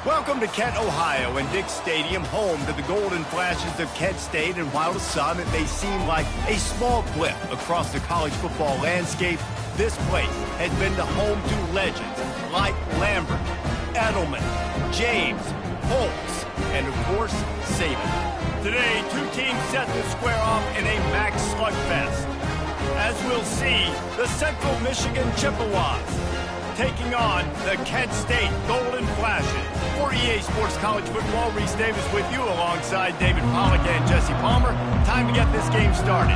Welcome to Kent, Ohio, and Dick Stadium, home to the Golden Flashes of Kent State. And while to some it may seem like a small blip across the college football landscape, this place has been the home to legends like Lambert, Edelman, James, Holtz, and of course, Saban. Today, two teams set to square off in a max slugfest. As we'll see, the Central Michigan Chippewas taking on the Kent State Golden Flashes. For EA Sports College Football, Reese Davis with you alongside David Pollack and Jesse Palmer. Time to get this game started.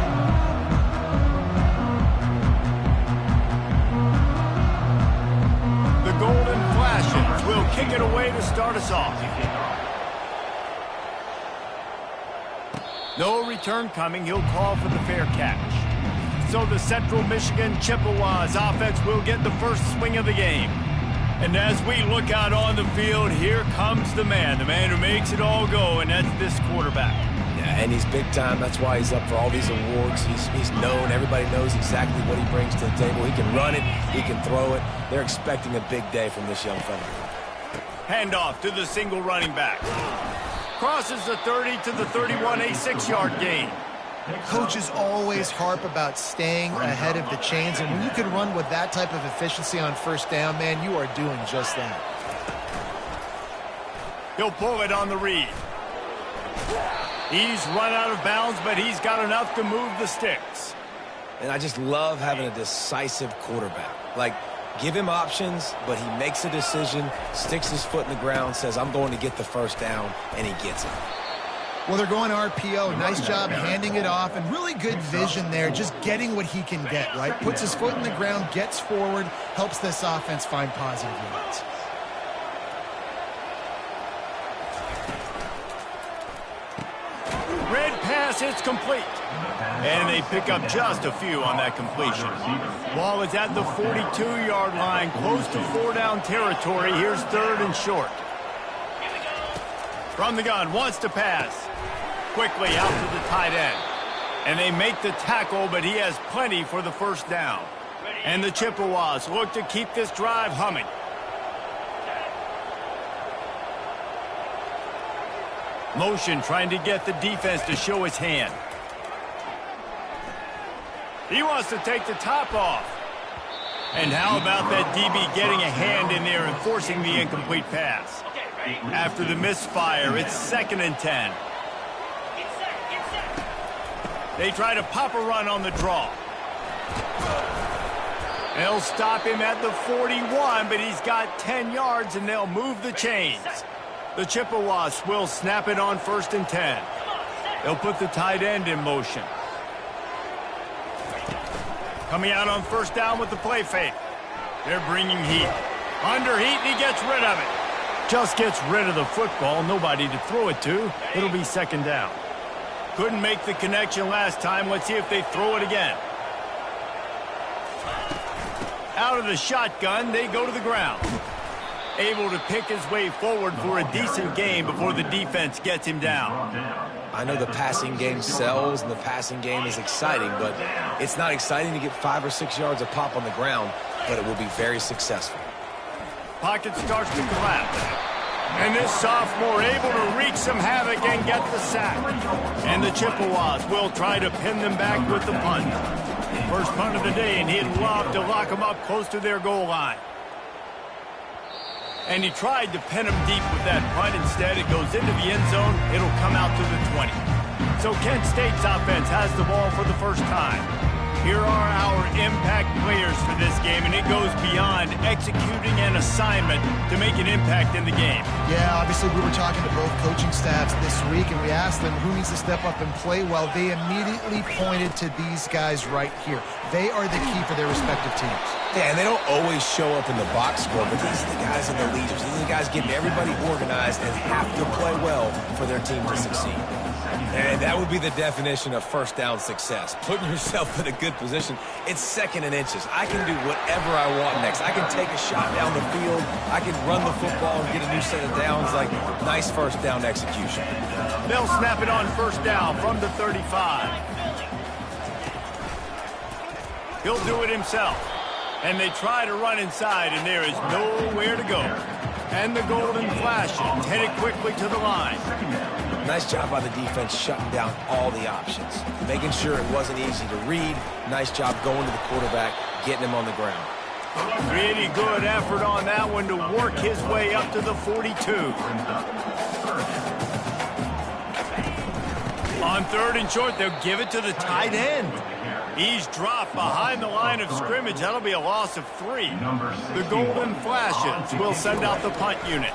The Golden Flashes will kick it away to start us off. No return coming. He'll call for the fair catch. So the Central Michigan Chippewas offense will get the first swing of the game. And as we look out on the field, here comes the man who makes it all go, and that's this quarterback. Yeah, and he's big time. That's why he's up for all these awards. He's known. Everybody knows exactly what he brings to the table. He can run it. He can throw it. They're expecting a big day from this young fella. Handoff to the single running back. Crosses the 30 to the 31, a 6-yard gain. Coaches always harp about staying ahead of the chains, and when you can run with that type of efficiency on first down, man, you are doing just that. He'll pull it on the read. He's run out of bounds, but he's got enough to move the sticks. And I just love having a decisive quarterback. Like, give him options, but he makes a decision, sticks his foot in the ground, says, I'm going to get the first down, and he gets it. Well, they're going RPO. Nice job handing it off, and really good vision there, just getting what he can get, right? Puts his foot in the ground, gets forward, helps this offense find positive yards. Red pass, it's complete. And they pick up just a few on that completion. Ball is at the 42-yard line, close to 4-down territory. Here's 3rd and short. From the gun, wants to pass. Quickly out to the tight end. And they make the tackle, but he has plenty for the first down. And the Chippewas look to keep this drive humming. Motion trying to get the defense to show his hand. He wants to take the top off. And how about that DB getting a hand in there and forcing the incomplete pass? After the misfire, it's 2nd and 10. They try to pop a run on the draw. They'll stop him at the 41, but he's got 10 yards, and they'll move the chains. The Chippewas will snap it on 1st and 10. They'll put the tight end in motion. Coming out on 1st down with the play fake. They're bringing heat. Under heat, and he gets rid of it. Just gets rid of the football. Nobody to throw it to. It'll be 2nd down. Couldn't make the connection last time. Let's see if they throw it again. Out of the shotgun, they go to the ground. Able to pick his way forward for a decent gain before the defense gets him down. I know the passing game sells and the passing game is exciting, but it's not exciting to get 5 or 6 yards of pop on the ground, but it will be very successful. Pocket starts to collapse. And this sophomore able to wreak some havoc and get the sack. And the Chippewas will try to pin them back with the punt. First punt of the day, and he'd love to lock them up close to their goal line. And he tried to pin them deep with that punt. Instead, it goes into the end zone. It'll come out to the 20. So Kent State's offense has the ball for the first time. Here are our impact players for this game, and it goes beyond executing an assignment to make an impact in the game. Yeah, obviously we were talking to both coaching staffs this week, and we asked them who needs to step up and play well. They immediately pointed to these guys right here. They are the key for their respective teams. Yeah, and they don't always show up in the box score, but these are the guys and the leaders. These are the guys getting everybody organized and have to play well for their team to succeed. And that would be the definition of first down success. Putting yourself in a good position. It's 2nd and inches. I can do whatever I want next. I can take a shot down the field. I can run the football and get a new set of downs. Like, nice first down execution. They'll snap it on 1st down from the 35. He'll do it himself. And they try to run inside, and there is nowhere to go. And the Golden Flashes headed quickly to the line. Nice job by the defense shutting down all the options, making sure it wasn't easy to read. Nice job going to the quarterback, getting him on the ground. Pretty good effort on that one to work his way up to the 42. On 3rd and short, they'll give it to the tight end. He's dropped behind the line of scrimmage. That'll be a loss of 3. The Golden Flashes will send out the punt unit.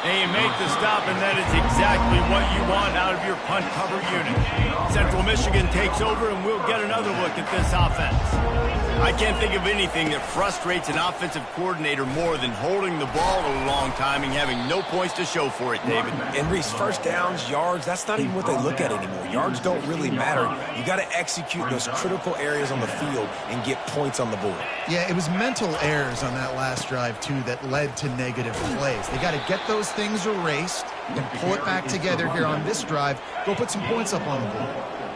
And you make the stop, and that is exactly what you want out of your punt cover unit. Central Michigan takes over, and we'll get another look at this offense. I can't think of anything that frustrates an offensive coordinator more than holding the ball a long time and having no points to show for it, David. And Reese, first downs, yards, that's not even what they look at anymore. Yards don't really matter. You got to execute those critical areas on the field and get points on the board. Yeah, it was mental errors on that last drive, too, that led to negative plays. They got to get those things erased and pull it back together here on this drive. Go put some points up on the board.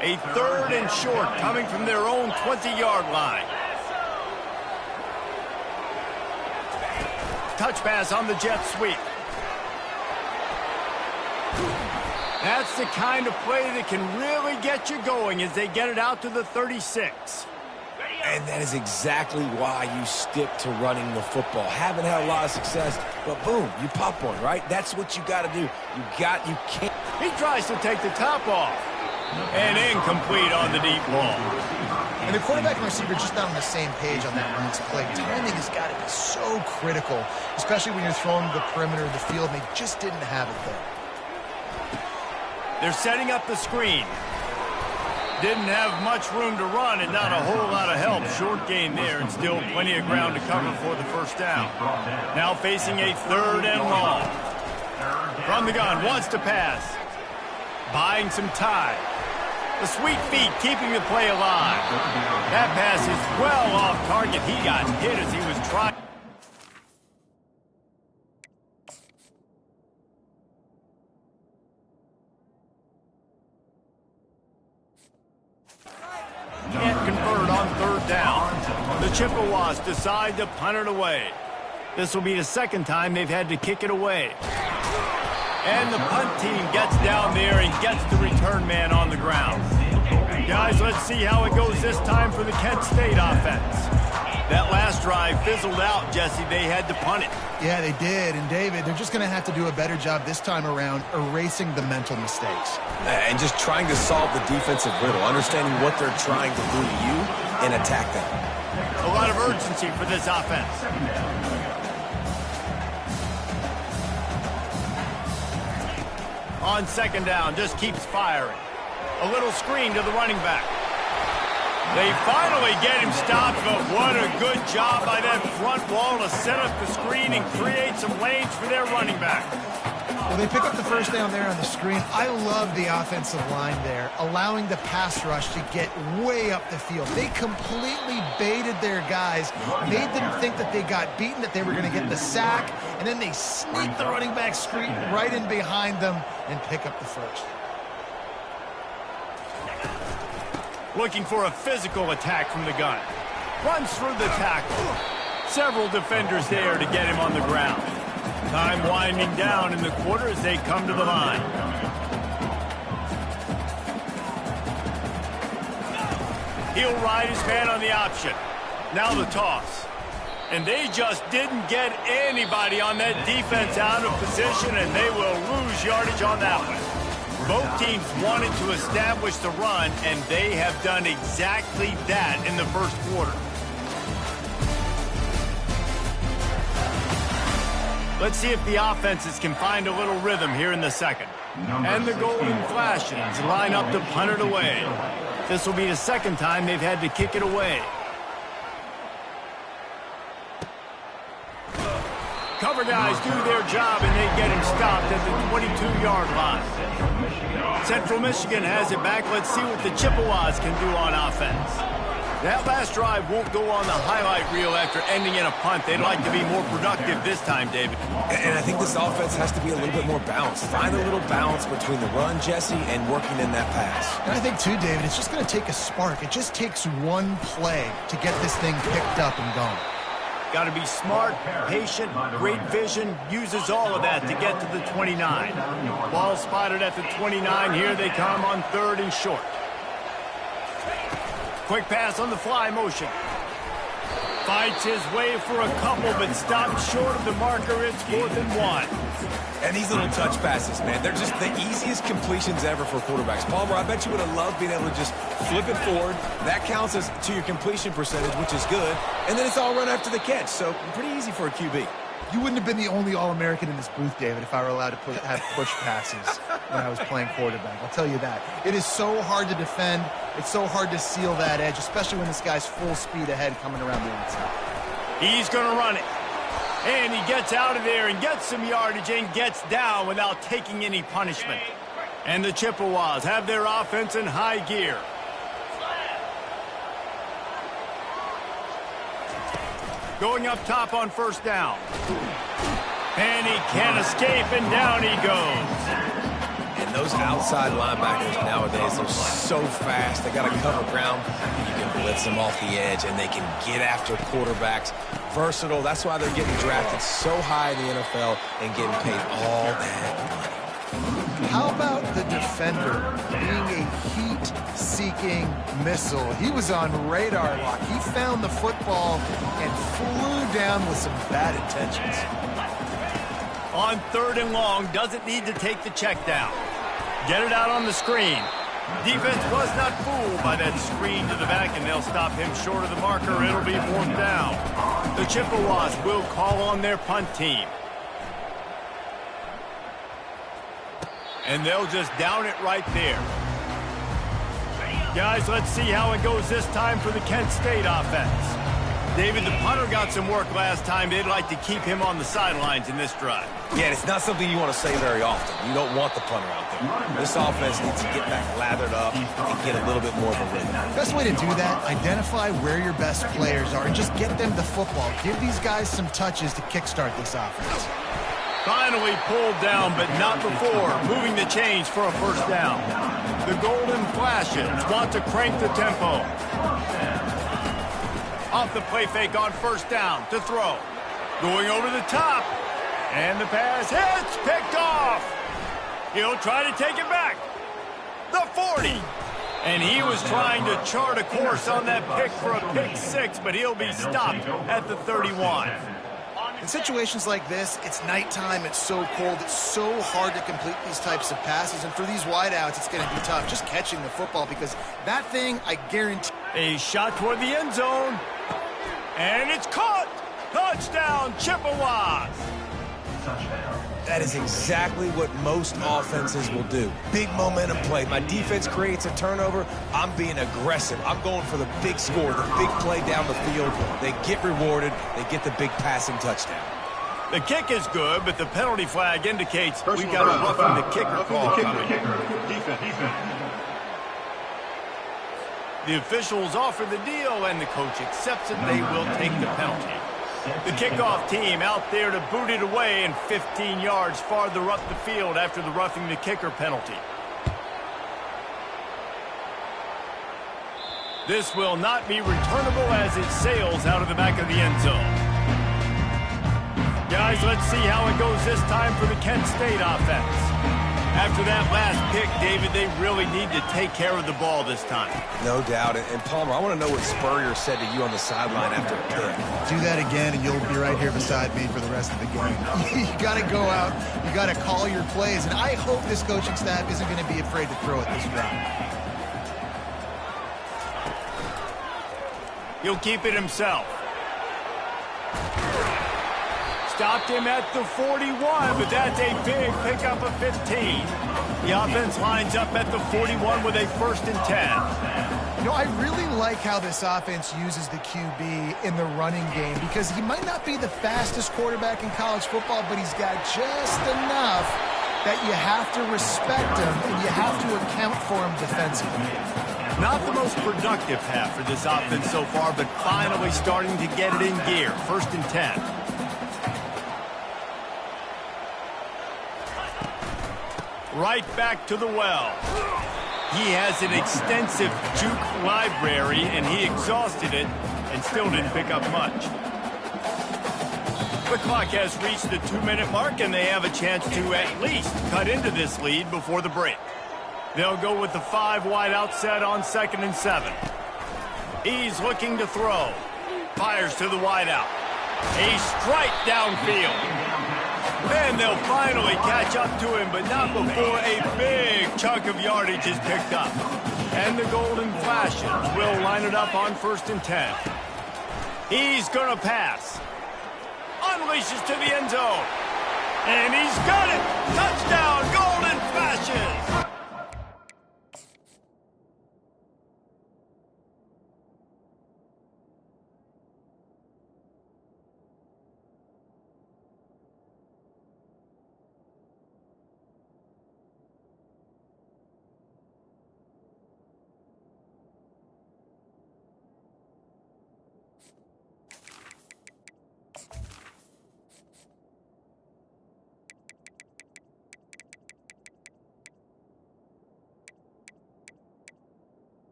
A 3rd and short coming from their own 20-yard line. Touch pass on the jet sweep. That's the kind of play that can really get you going as they get it out to the 36. And that is exactly why you stick to running the football. Haven't had a lot of success, but boom, you pop one, right? That's what you got to do. You can't. He tries to take the top off. And incomplete on the deep ball. And the quarterback and receiver just not on the same page on that next play. Timing has got to be so critical, especially when you're throwing the perimeter of the field, and they just didn't have it there. They're setting up the screen. Didn't have much room to run and not a whole lot of help. Short gain there and still plenty of ground to cover for the first down. Now facing a 3rd and long. From the gun, wants to pass. Buying some time. The sweet feet keeping the play alive. That pass is well off target. He got hit as he was trying. Can't convert on 3rd down. The Chippewas decide to punt it away. This will be the 2nd time they've had to kick it away. And the punt team gets down there and gets the return man on the ground. Guys, let's see how it goes this time for the Kent State offense. That last drive fizzled out, Jesse. They had to punt it. Yeah, they did. And, David, they're just going to have to do a better job this time around erasing the mental mistakes. And just trying to solve the defensive riddle, understanding what they're trying to do to you and attack them. A lot of urgency for this offense. On 2nd down, just keeps firing. A little screen to the running back. They finally get him stopped, but what a good job by that front wall to set up the screen and create some lanes for their running back. Well, they pick up the first down there on the screen. I love the offensive line there, allowing the pass rush to get way up the field. They completely baited their guys, made them think that they got beaten, that they were going to get the sack, and then they sneak the running back screen right in behind them and pick up the first. Looking for a physical attack from the gun. Runs through the tackle. Several defenders there to get him on the ground. Time winding down in the quarter as they come to the line. He'll ride his man on the option. Now the toss. And they just didn't get anybody on that defense out of position, and they will lose yardage on that one. Both teams wanted to establish the run, and they have done exactly that in the first quarter. Let's see if the offenses can find a little rhythm here in the second. And the Golden Flashes line up to punt it away. This will be the 2nd time they've had to kick it away. Cover guys do their job, and they get him stopped at the 22-yard line. Central Michigan has it back. Let's see what the Chippewas can do on offense. That last drive won't go on the highlight reel after ending in a punt. They'd like to be more productive this time, David. And I think this offense has to be a little bit more balanced. Find a little balance between the run, Jesse, and working in that pass. And I think, too, David, it's just going to take a spark. It just takes one play to get this thing picked up and going. Got to be smart, patient, great vision, uses all of that to get to the 29. Ball spotted at the 29. Here they come on 3rd and short. Quick pass on the fly motion. Fights his way for a couple, but stops short of the marker. It's 4th and 1. And these little touch passes, man, they're just the easiest completions ever for quarterbacks. Palmer, I bet you would have loved being able to just flip it forward. That counts as to your completion percentage, which is good. And then it's all run after the catch, so pretty easy for a QB. You wouldn't have been the only All-American in this booth, David, if I were allowed to have push passes when I was playing quarterback. I'll tell you that. It is so hard to defend. It's so hard to seal that edge, especially when this guy's full speed ahead coming around the outside. He's going to run it. And he gets out of there and gets some yardage and gets down without taking any punishment. And the Chippewas have their offense in high gear. Going up top on 1st down. And he can't escape, and down he goes. And those outside linebackers nowadays, they're so fast. They got to cover ground. You can blitz them off the edge, and they can get after quarterbacks. Versatile. That's why they're getting drafted so high in the NFL and getting paid all that money. How about the defender being a heat-seeking missile? He was on radar lock. He found the football and flew down with some bad intentions. On 3rd and long, doesn't need to take the check down. Get it out on the screen. Defense was not fooled by that screen to the back, and they'll stop him short of the marker. It'll be 4th down. The Chippewas will call on their punt team. And they'll just down it right there. Guys, let's see how it goes this time for the Kent State offense. David, the punter got some work last time. They'd like to keep him on the sidelines in this drive. Yeah, it's not something you want to say very often. You don't want the punter out there. This offense needs to get back lathered up and get a little bit more of a rhythm. Best way to do that, identify where your best players are and just get them the football. Give these guys some touches to kickstart this offense. Finally pulled down, but not before. Moving the chains for a 1st down. The Golden Flashes want to crank the tempo. Off the play fake on 1st down to throw. Going over the top. And the pass hits. Picked off. He'll try to take it back. The 40. And he was trying to chart a course on that pick for a pick 6, but he'll be stopped at the 31. In situations like this, it's nighttime, it's so cold, it's so hard to complete these types of passes, and for these wideouts, it's going to be tough just catching the football because that thing, I guarantee... A shot toward the end zone, and it's caught! Touchdown, Chippewas! That is exactly what most offenses will do. Big momentum play. My defense creates a turnover. I'm being aggressive. I'm going for the big score, the big play down the field. They get rewarded. They get the big passing touchdown. The kick is good, but the penalty flag indicates we've got a roughing the kicker call coming. The officials offer the deal, and the coach accepts it. They will take the penalty. The kickoff team out there to boot it away and 15 yards farther up the field after the roughing the kicker penalty. This will not be returnable as it sails out of the back of the end zone. Guys, let's see how it goes this time for the Kent State offense. After that last pick, David, they really need to take care of the ball this time. No doubt. And Palmer, I want to know what Spurrier said to you on the sideline after a pick. Do that again, and you'll be right here beside me for the rest of the game. You got to go out. You got to call your plays. And I hope this coaching staff isn't going to be afraid to throw it this drive. He'll keep it himself. Stopped him at the 41, but that's a big pickup of 15. The offense lines up at the 41 with a 1st and 10. You know, I really like how this offense uses the QB in the running game because he might not be the fastest quarterback in college football, but he's got just enough that you have to respect him and you have to account for him defensively. Not the most productive half for this offense so far, but finally starting to get it in gear. 1st and 10. Right back to the well. He has an extensive juke library, and he exhausted it and still didn't pick up much. The clock has reached the 2-minute mark, and they have a chance to at least cut into this lead before the break. They'll go with the 5-wide outset on 2nd and 7. He's looking to throw. Fires to the wide out. A strike downfield. Then they'll finally catch up to him, but not before a big chunk of yardage is picked up. And the Golden Flashes will line it up on 1st and 10. He's going to pass. Unleashes to the end zone. And he's got it! Touchdown, Golden Flashes!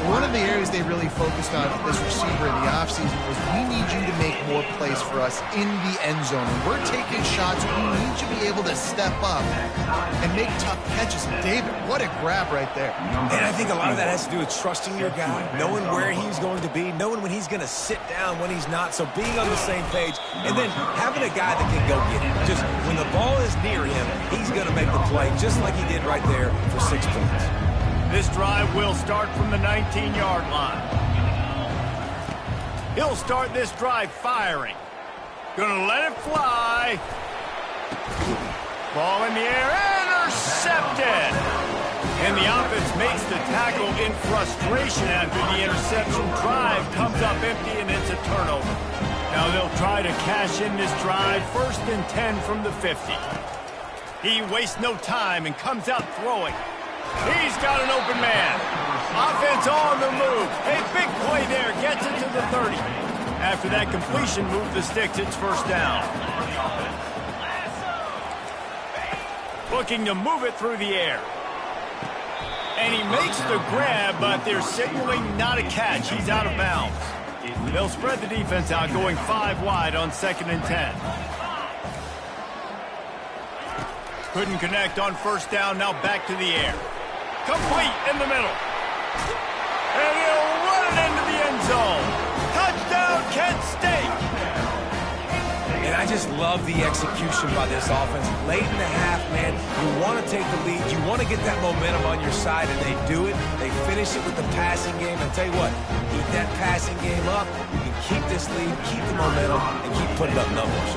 One of the areas they really focused on with this receiver in the offseason was we need you to make more plays for us in the end zone. When we're taking shots, we need you to be able to step up and make tough catches. And David, what a grab right there. And I think a lot of that has to do with trusting your guy, knowing where he's going to be, knowing when he's going to sit down, when he's not. So being on the same page, and then having a guy that can go get it. Just when the ball is near him, he's going to make the play, just like he did right there for 6 points. This drive will start from the 19-yard line. He'll start this drive firing. Gonna let it fly. Ball in the air, intercepted! And the offense makes the tackle in frustration after the interception. Drive comes up empty, and it's a turnover. Now they'll try to cash in this drive. 1st and 10 from the 50. He wastes no time and comes out throwing. He's got an open man. Offense on the move. A big play there. Gets it to the 30. After that completion, move the sticks. It's 1st down. Looking to move it through the air. And he makes the grab, but they're signaling not a catch. He's out of bounds. They'll spread the defense out, going 5 wide on 2nd and 10. Couldn't connect on 1st down. Now back to the air. Complete in the middle. And he'll run it into the end zone. Touchdown, Kent State. And I just love the execution by this offense. Late in the half, man, you want to take the lead. You want to get that momentum on your side, and they do it. They finish it with the passing game. And tell you what, keep that passing game up. You can keep this lead, keep the momentum, and keep putting up numbers.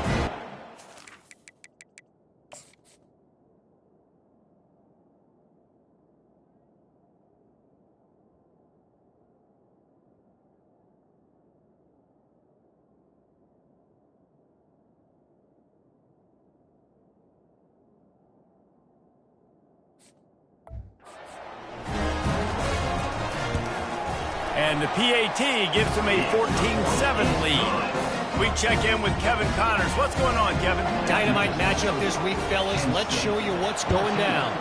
And the PAT gives them a 14-7 lead. We check in with Kevin Connors. What's going on, Kevin? Dynamite matchup this week, fellas. Let's show you what's going down.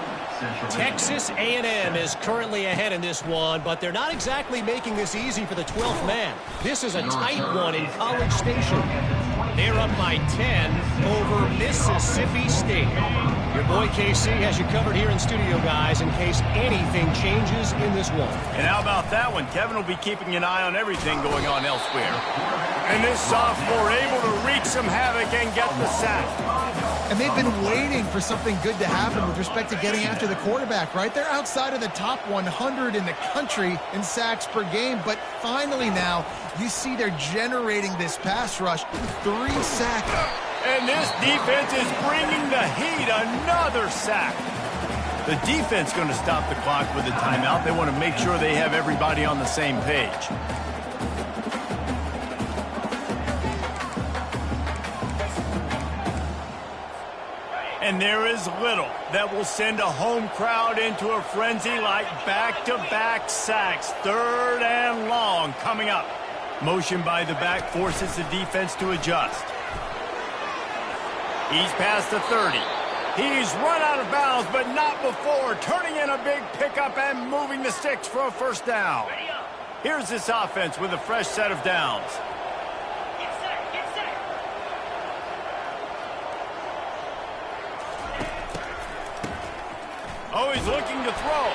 Texas A&M is currently ahead in this one, but they're not exactly making this easy for the 12th man. This is a tight one in College Station. They're up by 10 over Mississippi State. Your boy KC has you covered here in studio, guys, in case anything changes in this one. And how about that one? Kevin will be keeping an eye on everything going on elsewhere. And this sophomore able to wreak some havoc and get the sack. And they've been waiting for something good to happen with respect to getting after the quarterback, right? They're outside of the top 100 in the country in sacks per game, but finally now you see they're generating this pass rush. 3 sacks. And this defense is bringing the heat. Another sack. The defense going to stop the clock with a timeout. They want to make sure they have everybody on the same page. And there is little that will send a home crowd into a frenzy like back-to-back sacks. 3rd and long coming up. Motion by the back forces the defense to adjust. He's past the 30. He's run out of bounds, but not before turning in a big pickup and moving the sticks for a first down. Here's this offense with a fresh set of downs. Oh, he's looking to throw.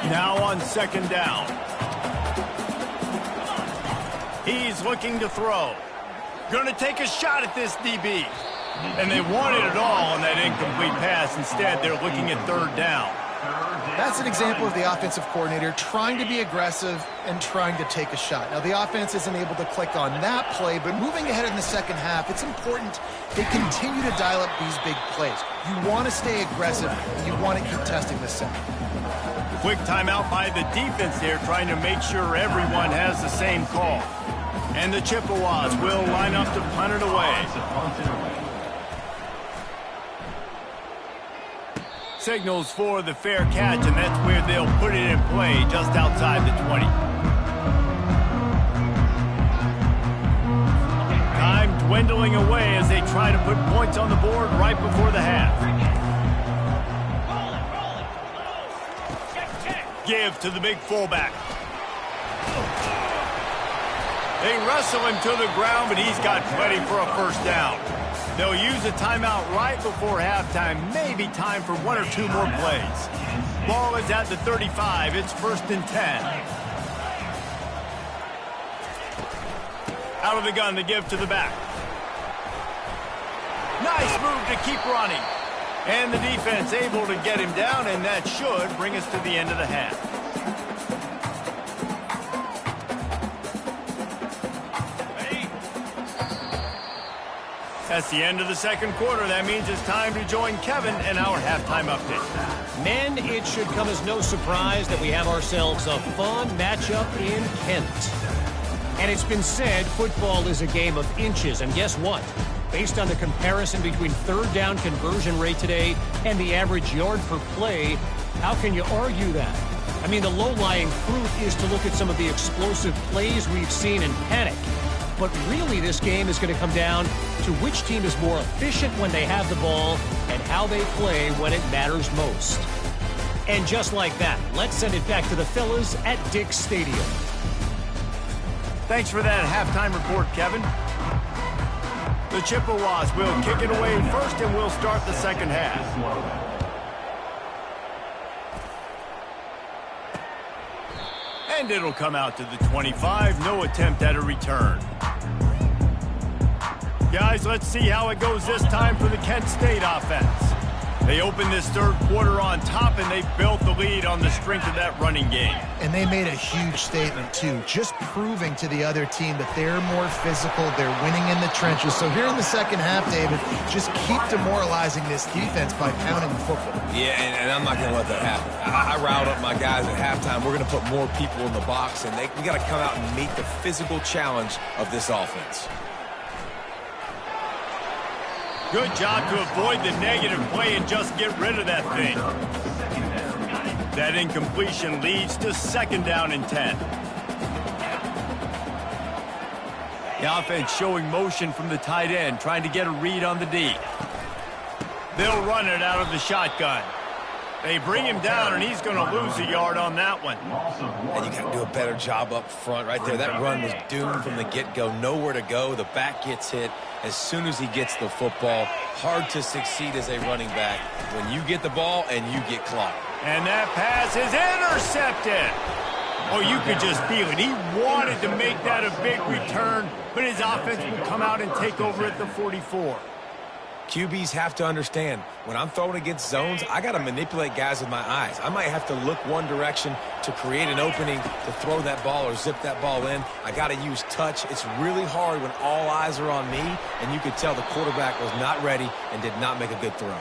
Now on 2nd down. He's looking to throw. Going to take a shot at this DB. And they wanted it all on that incomplete pass. Instead, they're looking at 3rd down. That's an example of the offensive coordinator trying to be aggressive and trying to take a shot. Now, the offense isn't able to click on that play, but moving ahead in the second half, it's important they continue to dial up these big plays. You want to stay aggressive, and you want to keep testing the set. Quick timeout by the defense there, trying to make sure everyone has the same call. And the Chippewas will line up to punt it away. Signals for the fair catch, and that's where they'll put it in play, just outside the 20. Time dwindling away as they try to put points on the board right before the half. Give to the big fullback. They wrestle him to the ground, but he's got plenty for a first down. They'll use a timeout right before halftime. Maybe time for 1 or 2 more plays. Ball is at the 35. It's 1st and 10. Out of the gun to give to the back. Nice move to keep running. And the defense able to get him down, and that should bring us to the end of the half. That's the end of the 2nd quarter. That means it's time to join Kevin and our halftime update. Men, it should come as no surprise that we have ourselves a fun matchup in Kent. And it's been said football is a game of inches. And guess what? Based on the comparison between 3rd down conversion rate today and the average yard per play, how can you argue that? I mean, the low-lying fruit is to look at some of the explosive plays we've seen and panic. But really, this game is going to come down to which team is more efficient when they have the ball and how they play when it matters most. And just like that, let's send it back to the fellas at Dick's Stadium. Thanks for that halftime report, Kevin. The Chippewas will kick it away first, and we'll start the second half. And it'll come out to the 25. No attempt at a return. Guys, let's see how it goes this time for the Kent State offense. They opened this 3rd quarter on top, and they built the lead on the strength of that running game. And they made a huge statement, too, just proving to the other team that they're more physical, they're winning in the trenches. So here in the second half, David, just keep demoralizing this defense by pounding the football. Yeah, and I'm not going to let that happen. I riled up my guys at halftime. We're going to put more people in the box, and we got to come out and meet the physical challenge of this offense. Good job to avoid the negative play and just get rid of that thing. That incompletion leads to 2nd down and 10. The offense showing motion from the tight end, trying to get a read on the D. They'll run it out of the shotgun. They bring him down, and he's going to lose a yard on that one. And you got to do a better job up front right there. That run was doomed from the get-go. Nowhere to go. The back gets hit as soon as he gets the football. Hard to succeed as a running back when you get the ball and you get clocked. And that pass is intercepted. Oh, you could just feel it. He wanted to make that a big return, but his offense will come out and take over at the 44. QBs have to understand, when I'm throwing against zones, I got to manipulate guys with my eyes. I might have to look one direction to create an opening to throw that ball or zip that ball in. I got to use touch. It's really hard when all eyes are on me, and you could tell the quarterback was not ready and did not make a good throw.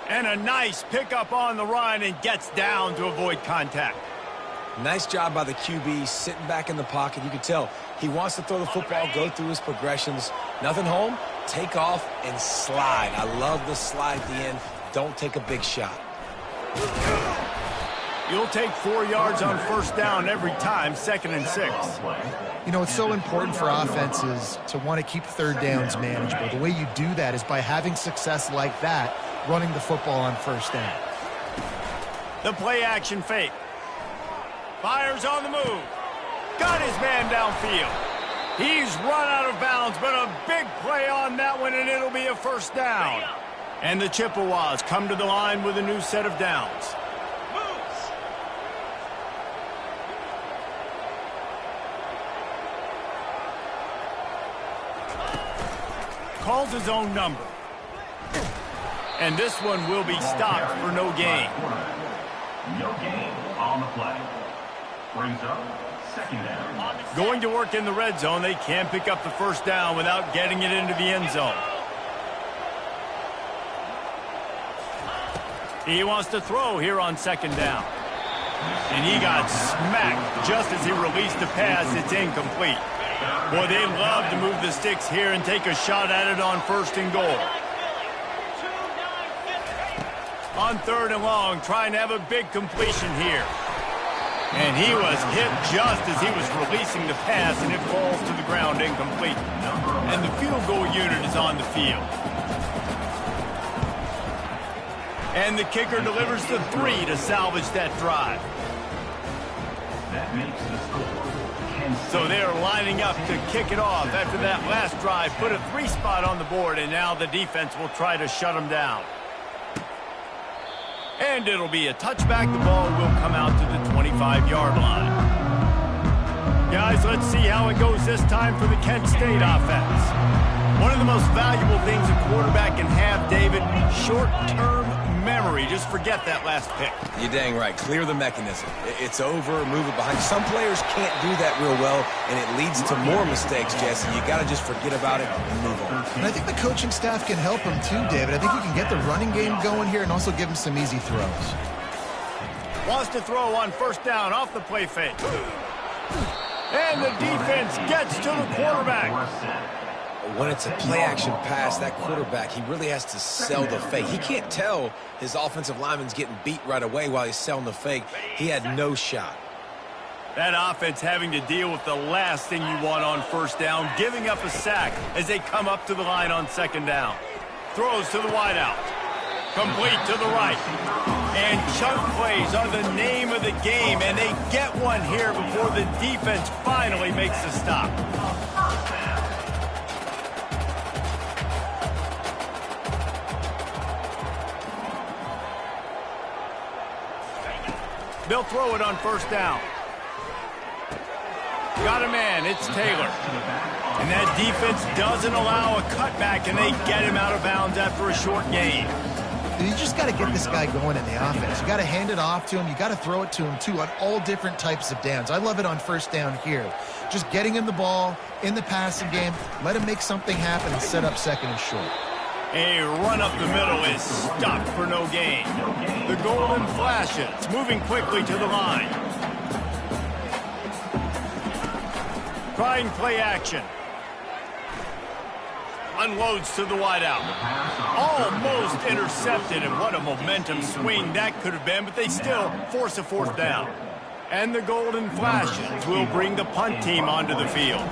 And a nice pickup on the run, and gets down to avoid contact. Nice job by the QB sitting back in the pocket. You can tell he wants to throw the football, go through his progressions. Nothing home, take off and slide. I love the slide at the end. Don't take a big shot. You'll take 4 yards on first down every time, 2nd and 6. You know, it's so important for offenses to want to keep third downs manageable. The way you do that is by having success like that, running the football on first down. The play action fake. Fires on the move. Got his man downfield. He's run out of bounds, but a big play on that one, and it'll be a first down. And the Chippewas come to the line with a new set of downs. Calls his own number. And this one will be stopped for no gain. No gain on the play. Brings up 2nd down. Going to work in the red zone. They can't pick up the first down without getting it into the end zone. He wants to throw here on 2nd down. And he got smacked just as he released the pass. It's incomplete. Boy, they love to move the sticks here and take a shot at it on 1st and goal. On 3rd and long, trying to have a big completion here. And he was hit just as he was releasing the pass, and it falls to the ground incomplete. And the field goal unit is on the field. And the kicker delivers the 3 to salvage that drive. That makes the score. So they're lining up to kick it off after that last drive. Put a 3 spot on the board, and now the defense will try to shut them down. And it'll be a touchback. The ball will come out to the 25-yard line. Guys, let's see how it goes this time for the Kent State offense. One of the most valuable things a quarterback can have, David, short-term memory. Just forget that last pick. You're dang right. Clear the mechanism. It's over, move it behind. Some players can't do that real well, and it leads to more mistakes, Jesse. You got to just forget about it and move on. And I think the coaching staff can help him too, David. I think you can get the running game going here and also give him some easy throws. Wants to throw on 1st down off the play fake. And the defense gets to the quarterback. When it's a play-action pass, that quarterback, he really has to sell the fake. He can't tell his offensive lineman's getting beat right away while he's selling the fake. He had no shot. That offense having to deal with the last thing you want on 1st down, giving up a sack as they come up to the line on 2nd down. Throws to the wideout. Complete to the right. And chunk plays are the name of the game, and they get one here before the defense finally makes the stop. They'll throw it on 1st down. Got a man. It's Taylor. And that defense doesn't allow a cutback, and they get him out of bounds after a short gain. You just got to get this guy going in the offense. You got to hand it off to him. You got to throw it to him, too, on all different types of downs. I love it on 1st down here. Just getting him the ball in the passing game, let him make something happen and set up 2nd and short. A run up the middle is stopped for no gain. The Golden Flashes moving quickly to the line. Trying play action. Unloads to the wideout. Almost intercepted, and what a momentum swing that could have been, but they still force a 4th down. And the Golden Flashes will bring the punt team onto the field.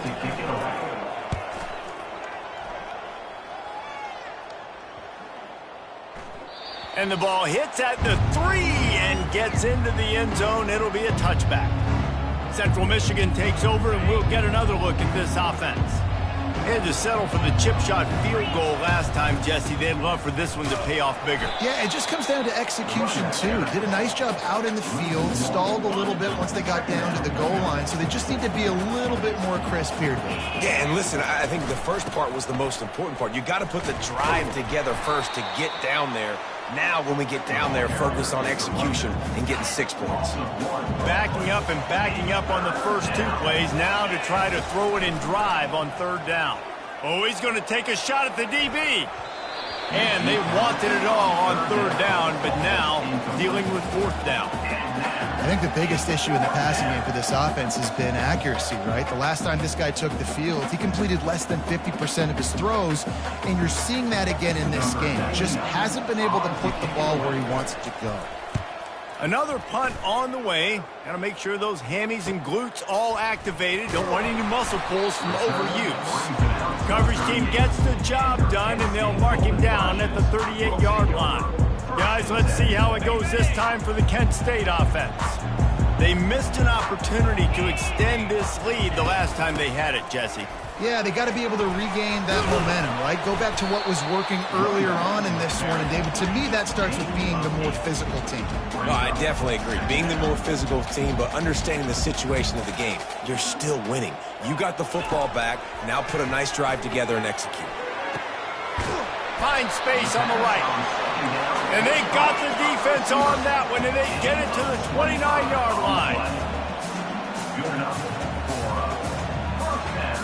And the ball hits at the 3 and gets into the end zone. It'll be a touchback. Central Michigan takes over, and we'll get another look at this offense. Had to settle for the chip shot field goal last time, Jesse. They'd love for this one to pay off bigger. Yeah, it just comes down to execution, too. Did a nice job out in the field, stalled a little bit once they got down to the goal line, so they just need to be a little bit more crisp here, Dave. Yeah, and listen, I think the first part was the most important part. You got to put the drive together first to get down there. Now, when we get down there, focus on execution and getting 6 points. Backing up on the first 2 plays. Now to try to throw it in drive on 3rd down. Oh, he's going to take a shot at the DB. And they wanted it all on 3rd down, but now dealing with 4th down. think the biggest issue in the passing game for this offense has been accuracy, right? The last time this guy took the field, he completed less than 50% of his throws, and you're seeing that again in this game. Just hasn't been able to put the ball where he wants it to go. Another punt on the way. Got to make sure those hammies and glutes all activated. Don't want any muscle pulls from overuse. Coverage team gets the job done, and they'll mark him down at the 38-yard line. Guys, let's see how it goes this time for the Kent State offense. They missed an opportunity to extend this lead the last time they had it, Jesse. Yeah, they got to be able to regain that momentum, right? Go back to what was working earlier on in this one. And, David, to me, that starts with being the more physical team. No, I definitely agree. Being the more physical team, but understanding the situation of the game. You're still winning. You got the football back. Now put a nice drive together and execute. Find space on the right. And they got the defense on that one, and they get it to the 29-yard line. Good enough for first down.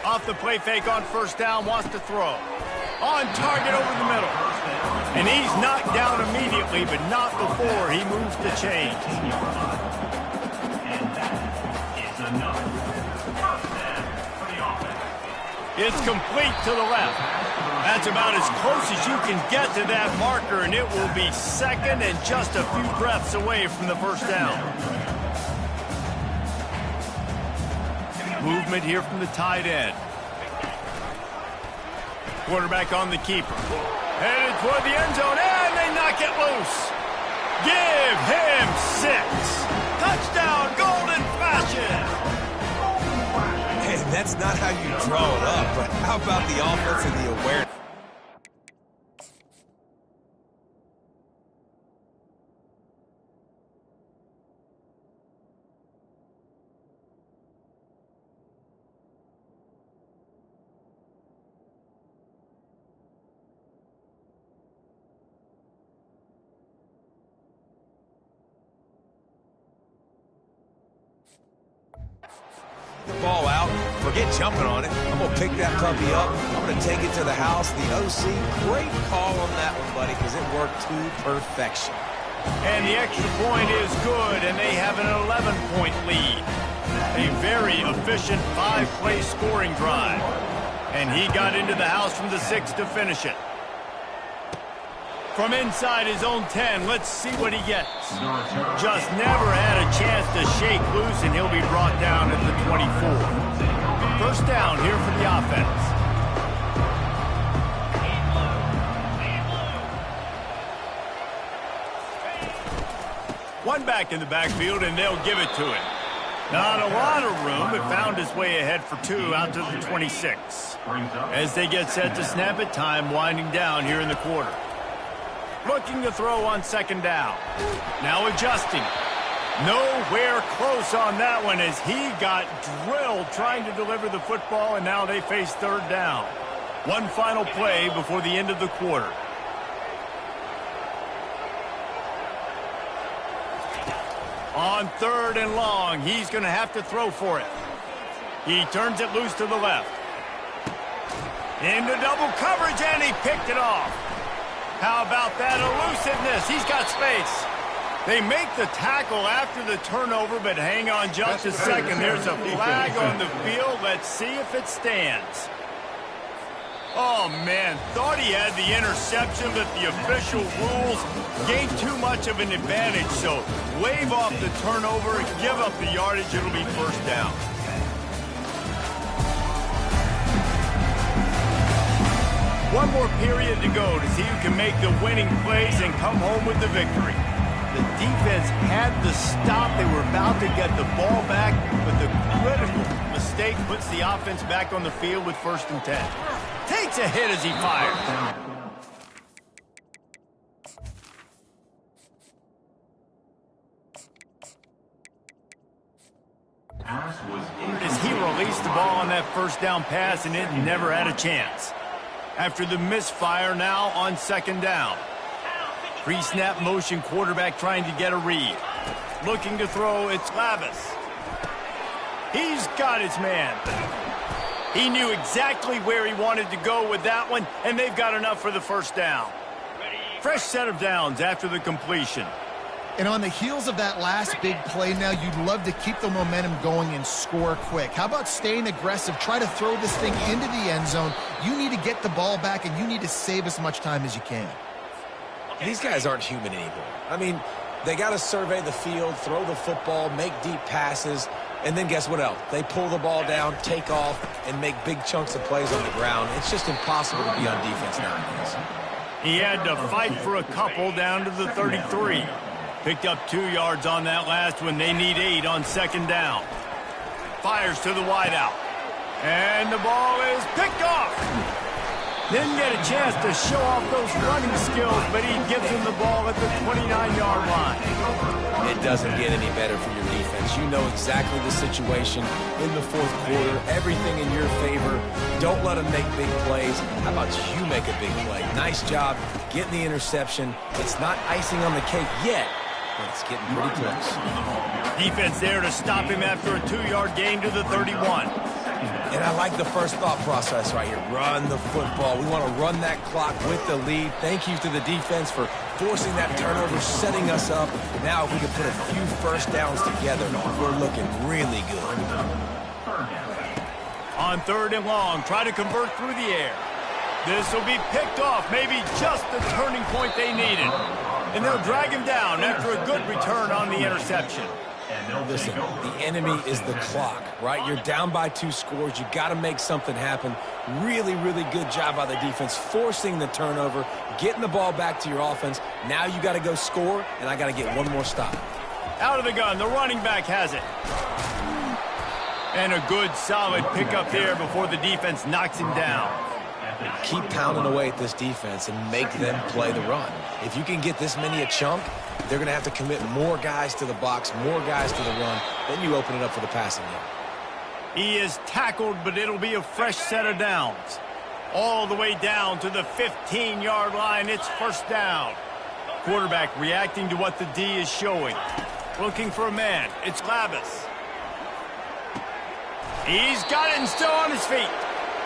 Off the play fake on first down, wants to throw. On target over the middle. And he's knocked down immediately, but not before he moves the chains. And that is enough. First down for the offense. It's complete to the left. That's about as close as you can get to that marker, and it will be second and just a few breaths away from the first down. Movement here from the tight end. Quarterback on the keeper. Headed toward the end zone, and they knock it loose. Give him 6. Touchdown, Golden Flashes. Hey, that's not how you draw it up, but how about the offense and the awareness? The ball out, forget jumping on it. I'm going to pick that puppy up. I'm going to take it to the house. The OC, great call on that one, buddy, because it worked to perfection. And the extra point is good, and they have an 11-point lead. A very efficient 5-play scoring drive. And he got into the house from the 6 to finish it. From inside his own 10, let's see what he gets. Just never had a chance to shake loose, and he'll be brought down at the 24. First down here for the offense. One back in the backfield, and they'll give it to him. Not a lot of room, but found his way ahead for 2 out to the 26. As they get set to snap it, time winding down here in the quarter. Looking to throw on second down. Now adjusting. Nowhere close on that one as he got drilled trying to deliver the football, and now they face third down. One final play before the end of the quarter. On third and long, he's going to have to throw for it. He turns it loose to the left. Into double coverage, and he picked it off. How about that elusiveness? He's got space. They make the tackle after the turnover, but hang on just a second. There's a flag on the field. Let's see if it stands. Oh, man, thought he had the interception, but the official rules gave too much of an advantage. So wave off the turnover, give up the yardage. It'll be first down. One more period to go to see who can make the winning plays and come home with the victory. The defense had the stop. They were about to get the ball back, but the critical mistake puts the offense back on the field with 1st and 10. Takes a hit as he fires. As he released the ball on that first down pass, and it never had a chance. After the misfire, now on second down. Pre-snap motion, quarterback trying to get a read. Looking to throw, it's Lavis. He's got his man. He knew exactly where he wanted to go with that one, and they've got enough for the first down. Fresh set of downs after the completion. And on the heels of that last big play now, you'd love to keep the momentum going and score quick. How about staying aggressive? Try to throw this thing into the end zone. You need to get the ball back, and you need to save as much time as you can. These guys aren't human anymore. I mean, they got to survey the field, throw the football, make deep passes, and then guess what else? They pull the ball down, take off, and make big chunks of plays on the ground. It's just impossible to be on defense nowadays. He had to fight for a couple down to the 33. Picked up 2 yards on that last one. They need 8 on second down. Fires to the wideout. And the ball is picked off. Didn't get a chance to show off those running skills, but he gives him the ball at the 29-yard line. It doesn't get any better for your defense. You know exactly the situation in the fourth quarter. Everything in your favor. Don't let them make big plays. How about you make a big play? Nice job getting the interception. It's not icing on the cake yet, but it's getting pretty close. Defense there to stop him after a 2-yard gain to the 31. And I like the first thought process right here. Run the football. We want to run that clock with the lead. Thank you to the defense for forcing that turnover, setting us up. Now if we can put a few first downs together, we're looking really good. On 3rd and long, try to convert through the air. This will be picked off, maybe just the turning point they needed. And they'll drag him down after a good return on the interception. Listen, the enemy is the clock, right? You're down by 2 scores. You got to make something happen. Really, really good job by the defense, forcing the turnover, getting the ball back to your offense. Now you got to go score, and I got to get one more stop. Out of the gun, the running back has it. And a good, solid pickup there before the defense knocks him down. Keep pounding away at this defense and make them play the run. If you can get this many a chunk, they're going to have to commit more guys to the box, more guys to the run. Then you open it up for the passing game. He is tackled, but it'll be a fresh set of downs. All the way down to the 15-yard line. It's first down. Quarterback reacting to what the D is showing. Looking for a man. It's Labus. He's got it and still on his feet.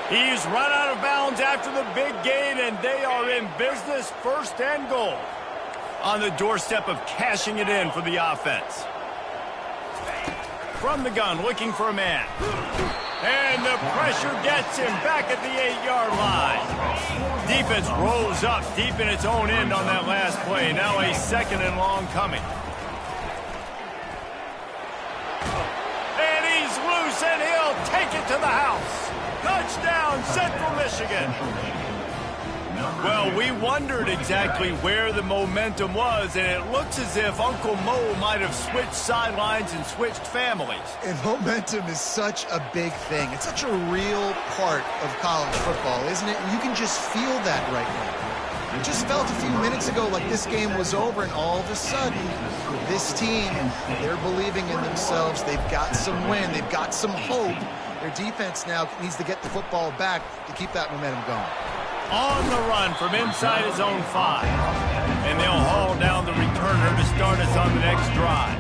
He's run out of bounds after the big gain, and they are in business, 1st and goal. On the doorstep of cashing it in for the offense. From the gun, looking for a man. And the pressure gets him back at the 8-yard line. Defense rolls up deep in its own end on that last play. Now a 2nd and long coming. And he's loose, and he'll take it to the house. Touchdown, Central Michigan. Well, we wondered exactly where the momentum was, and it looks as if Uncle Mo might have switched sidelines and switched families. And momentum is such a big thing. It's such a real part of college football, isn't it? And you can just feel that right now. It just felt a few minutes ago like this game was over, and all of a sudden, this team, they're believing in themselves. They've got some wind. They've got some hope. Their defense now needs to get the football back to keep that momentum going. On the run from inside his own 5. And they'll haul down the returner to start us on the next drive.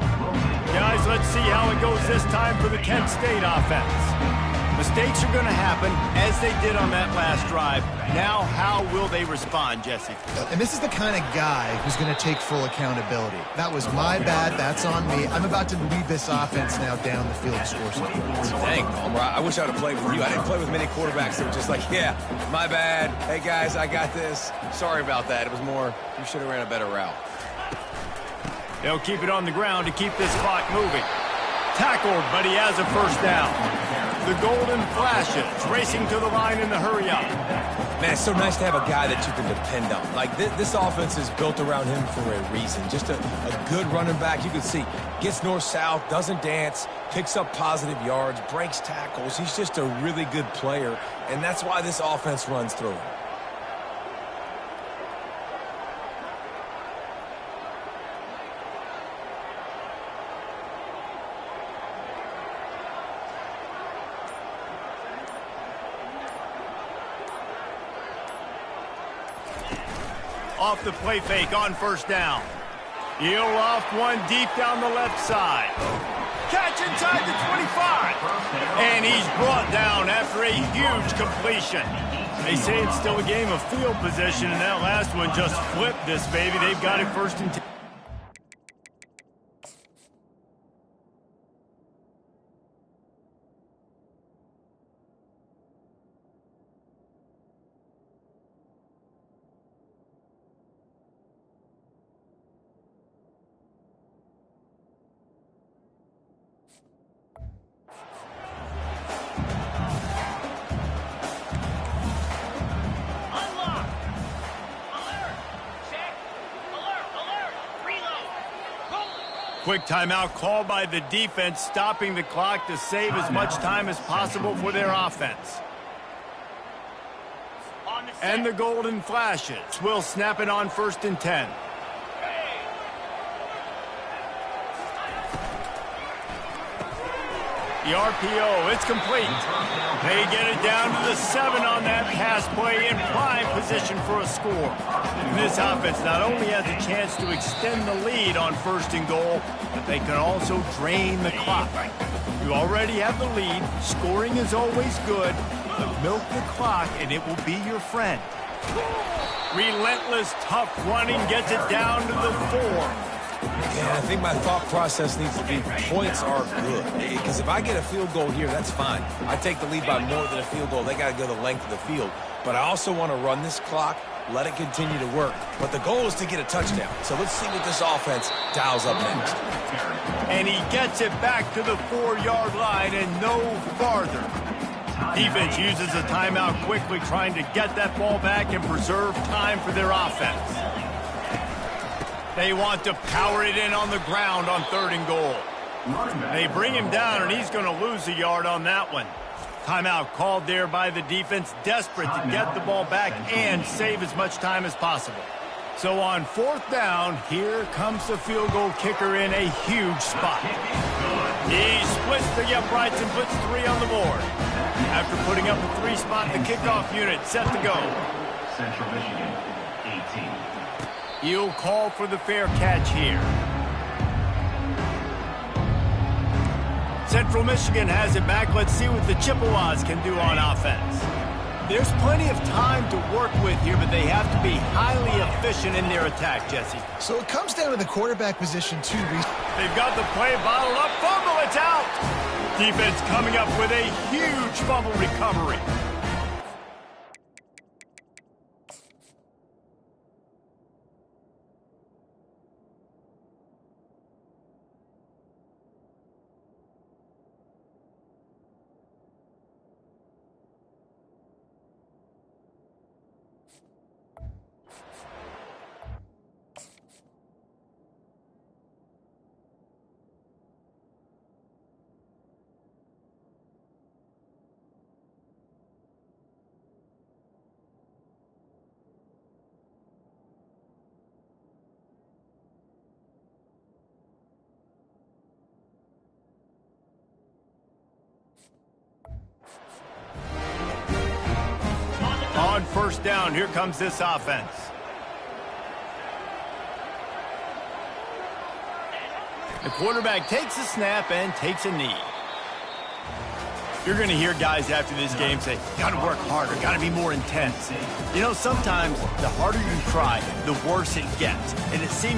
Guys, let's see how it goes this time for the Kent State offense. Mistakes are going to happen, as they did on that last drive. Now, how will they respond, Jesse? And this is the kind of guy who's going to take full accountability. That was my bad. That's on me. I'm about to lead this offense now down the field to score some points. Dang, Palmer, I wish I would have played with you. I didn't play with many quarterbacks that were just like, yeah, my bad. Hey, guys, I got this. Sorry about that. It was more, you should have ran a better route. They'll keep it on the ground to keep this clock moving. Tackled, but he has a first down. The Golden Flashes racing to the line in the hurry-up. Man, it's so nice to have a guy that you can depend on. Like, this offense is built around him for a reason. Just a good running back. You can see, gets north-south, doesn't dance, picks up positive yards, breaks tackles. He's just a really good player, and that's why this offense runs through him. Off the play fake on first down. He'll off one deep down the left side. Catch inside the 25. And he's brought down after a huge completion. They say it's still a game of field position, and that last one just flipped this baby. They've got it 1st and 10. Quick timeout called by the defense, stopping the clock to save as much time as possible for their offense. And the Golden Flashes will snap it on 1st and 10. The RPO, it's complete. They get it down to the 7 on that pass play in prime position for a score. And this offense not only has a chance to extend the lead on 1st and goal, but they can also drain the clock. You already have the lead. Scoring is always good, but milk the clock and it will be your friend. Relentless, tough running gets it down to the 4. Yeah, I think my thought process needs to be points are good. Because if I get a field goal here, that's fine. I take the lead by more than a field goal. They got to go the length of the field. But I also want to run this clock, let it continue to work. But the goal is to get a touchdown. So let's see what this offense dials up next. And he gets it back to the 4-yard line and no farther. Defense uses a timeout quickly, trying to get that ball back and preserve time for their offense. They want to power it in on the ground on 3rd and goal. They bring him down, and he's going to lose a yard on that one. Timeout called there by the defense, desperate to get the ball back and save as much time as possible. So on 4th down, here comes the field goal kicker in a huge spot. He splits the uprights and puts 3 on the board. After putting up a 3 spot, the kickoff unit set to go. Central Michigan, 18. He'll call for the fair catch here. Central Michigan has it back. Let's see what the Chippewas can do on offense. There's plenty of time to work with here, but they have to be highly efficient in their attack, Jesse. So it comes down to the quarterback position, too. They've got the play bottled up. Fumble, it's out. Defense coming up with a huge fumble recovery. On 1st down, here comes this offense. The quarterback takes a snap and takes a knee. You're going to hear guys after this game say, got to work harder, got to be more intense. You know, sometimes the harder you try, the worse it gets. And it seems